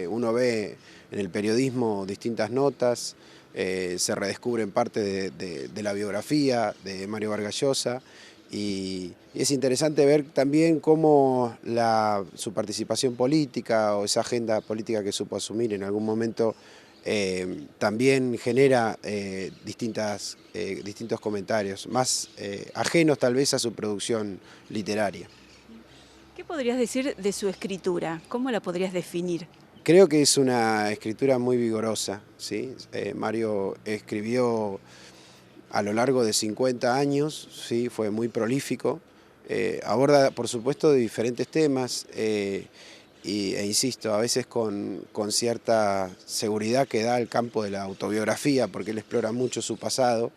uno ve en el periodismo distintas notas, se redescubren parte de la biografía de Mario Vargas Llosa y es interesante ver también cómo su participación política o esa agenda política que supo asumir en algún momento también genera distintos comentarios, más ajenos tal vez a su producción literaria. ¿Qué podrías decir de su escritura? ¿Cómo la podrías definir? Creo que es una escritura muy vigorosa, ¿sí? Mario escribió a lo largo de 50 años, ¿sí? Fue muy prolífico, aborda por supuesto diferentes temas e insisto, a veces con cierta seguridad que da el campo de la autobiografía, porque él explora mucho su pasado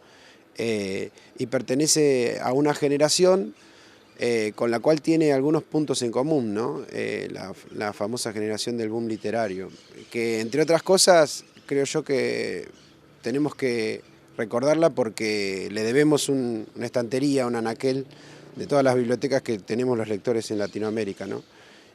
y pertenece a una generación con la cual tiene algunos puntos en común, ¿no? La famosa generación del boom literario, que entre otras cosas creo yo que tenemos que recordarla porque le debemos una estantería, un anaquel de todas las bibliotecas que tenemos los lectores en Latinoamérica, ¿no?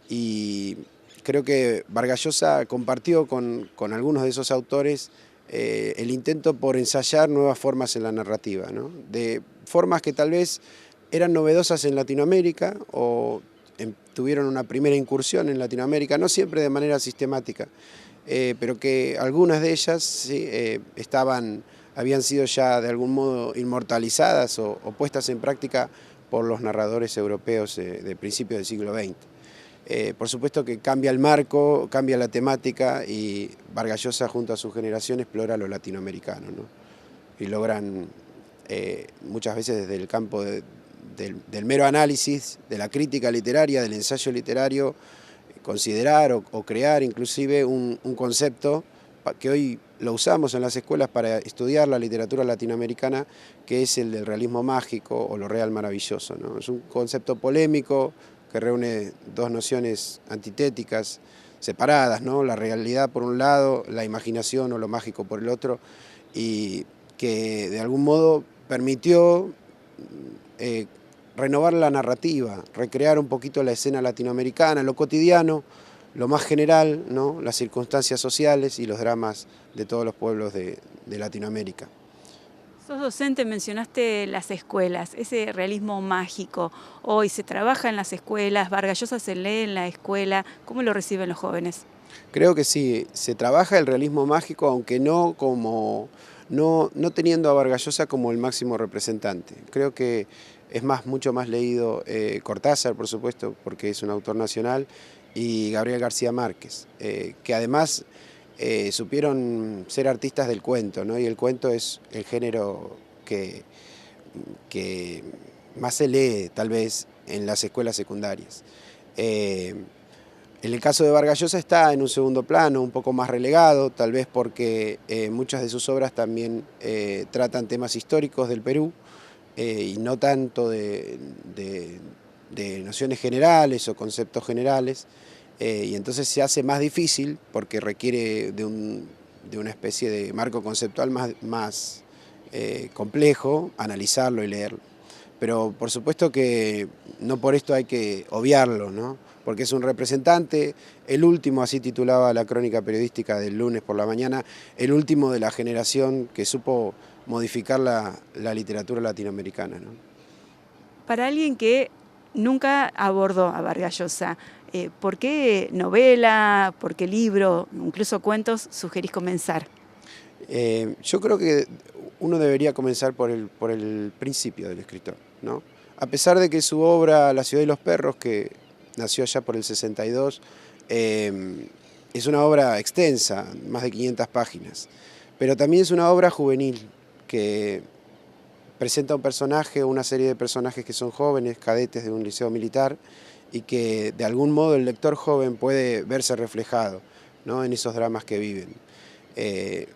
Y creo que Vargas Llosa compartió con algunos de esos autores el intento por ensayar nuevas formas en la narrativa, ¿no? De formas que tal vez eran novedosas en Latinoamérica o tuvieron una primera incursión en Latinoamérica, no siempre de manera sistemática, pero que algunas de ellas sí, habían sido ya de algún modo inmortalizadas o puestas en práctica por los narradores europeos de principios del siglo XX. Por supuesto que cambia el marco, cambia la temática y Vargas Llosa junto a su generación explora lo latinoamericano, ¿no? Y logran muchas veces desde el campo del mero análisis, de la crítica literaria, del ensayo literario, considerar o crear inclusive un concepto que hoy lo usamos en las escuelas para estudiar la literatura latinoamericana, que es el del realismo mágico o lo real maravilloso, ¿no? Es un concepto polémico que reúne dos nociones antitéticas, separadas, ¿no? La realidad por un lado, la imaginación o lo mágico por el otro, y que de algún modo permitió renovar la narrativa, recrear un poquito la escena latinoamericana, lo cotidiano, lo más general, ¿no? Las circunstancias sociales y los dramas de todos los pueblos de Latinoamérica. Sos docente, mencionaste las escuelas, ese realismo mágico. Hoy se trabaja en las escuelas, Vargas Llosa se lee en la escuela. ¿Cómo lo reciben los jóvenes? Creo que sí, se trabaja el realismo mágico, aunque no no teniendo a Vargas Llosa como el máximo representante. Creo que es mucho más leído Cortázar, por supuesto, porque es un autor nacional, y Gabriel García Márquez, que además supieron ser artistas del cuento, ¿no? Y el cuento es el género que más se lee, tal vez, en las escuelas secundarias. En el caso de Vargas Llosa está en un segundo plano, un poco más relegado, tal vez porque muchas de sus obras también tratan temas históricos del Perú y no tanto de nociones generales o conceptos generales, y entonces se hace más difícil porque requiere de una especie de marco conceptual más complejo, analizarlo y leerlo. Pero por supuesto que no por esto hay que obviarlo, ¿no? Porque es un representante, el último, así titulaba la crónica periodística del lunes por la mañana, el último de la generación que supo modificar la literatura latinoamericana, ¿no? Para alguien que nunca abordó a Vargas Llosa, ¿por qué novela, por qué libro, incluso cuentos, sugerís comenzar? Yo creo que uno debería comenzar por el principio del escritor, ¿no? A pesar de que su obra La ciudad y los perros, que nació allá por el 62, es una obra extensa, más de 500 páginas, pero también es una obra juvenil que presenta un personaje, una serie de personajes que son jóvenes, cadetes de un liceo militar, y que de algún modo el lector joven puede verse reflejado, ¿no? En esos dramas que viven.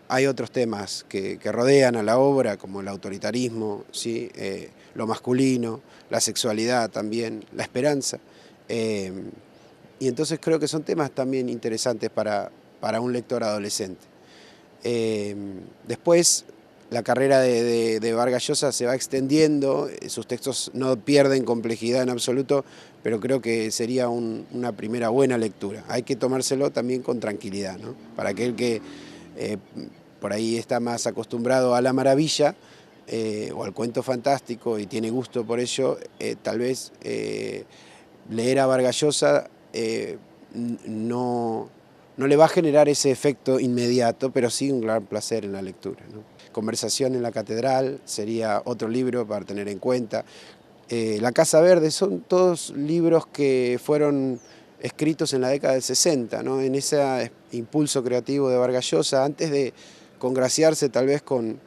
Hay otros temas que rodean a la obra, como el autoritarismo, ¿sí? Lo masculino, la sexualidad también, la esperanza. Y entonces creo que son temas también interesantes para un lector adolescente. Después la carrera de Vargas Llosa se va extendiendo, sus textos no pierden complejidad en absoluto, pero creo que sería una primera buena lectura. Hay que tomárselo también con tranquilidad, ¿no? Para aquel que por ahí está más acostumbrado a la maravilla o al cuento fantástico y tiene gusto por ello, tal vez leer a Vargas Llosa no le va a generar ese efecto inmediato, pero sí un gran placer en la lectura, ¿no? Conversación en la Catedral sería otro libro para tener en cuenta. La Casa Verde son todos libros que fueron escritos en la década del 60, ¿no? En ese impulso creativo de Vargas Llosa, antes de congraciarse tal vez con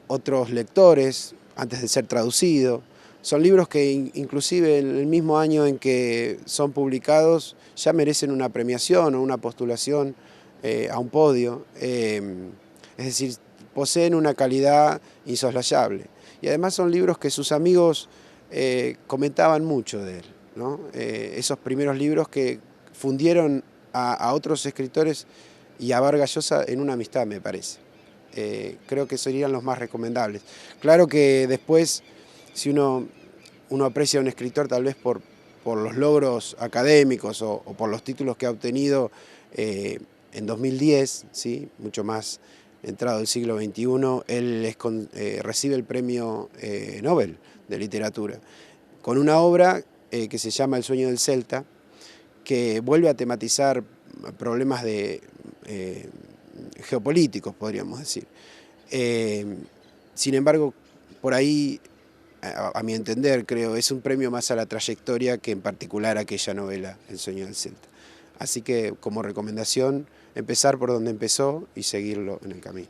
otros lectores, antes de ser traducido. Son libros que inclusive en el mismo año en que son publicados ya merecen una premiación o una postulación a un podio. Es decir, poseen una calidad insoslayable. Y además son libros que sus amigos comentaban mucho de él, ¿no? Esos primeros libros que fundieron a otros escritores y a Vargas Llosa en una amistad, me parece. Creo que serían los más recomendables. Claro que después, si uno aprecia a un escritor tal vez por los logros académicos o por los títulos que ha obtenido en 2010, ¿sí? Mucho más entrado el siglo XXI, él recibe el premio Nobel de Literatura, con una obra que se llama El sueño del Celta, que vuelve a tematizar problemas geopolíticos, podríamos decir. Sin embargo, por ahí, a mi entender, creo, es un premio más a la trayectoria que en particular a aquella novela, El sueño del Celta. Así que, como recomendación, empezar por donde empezó y seguirlo en el camino.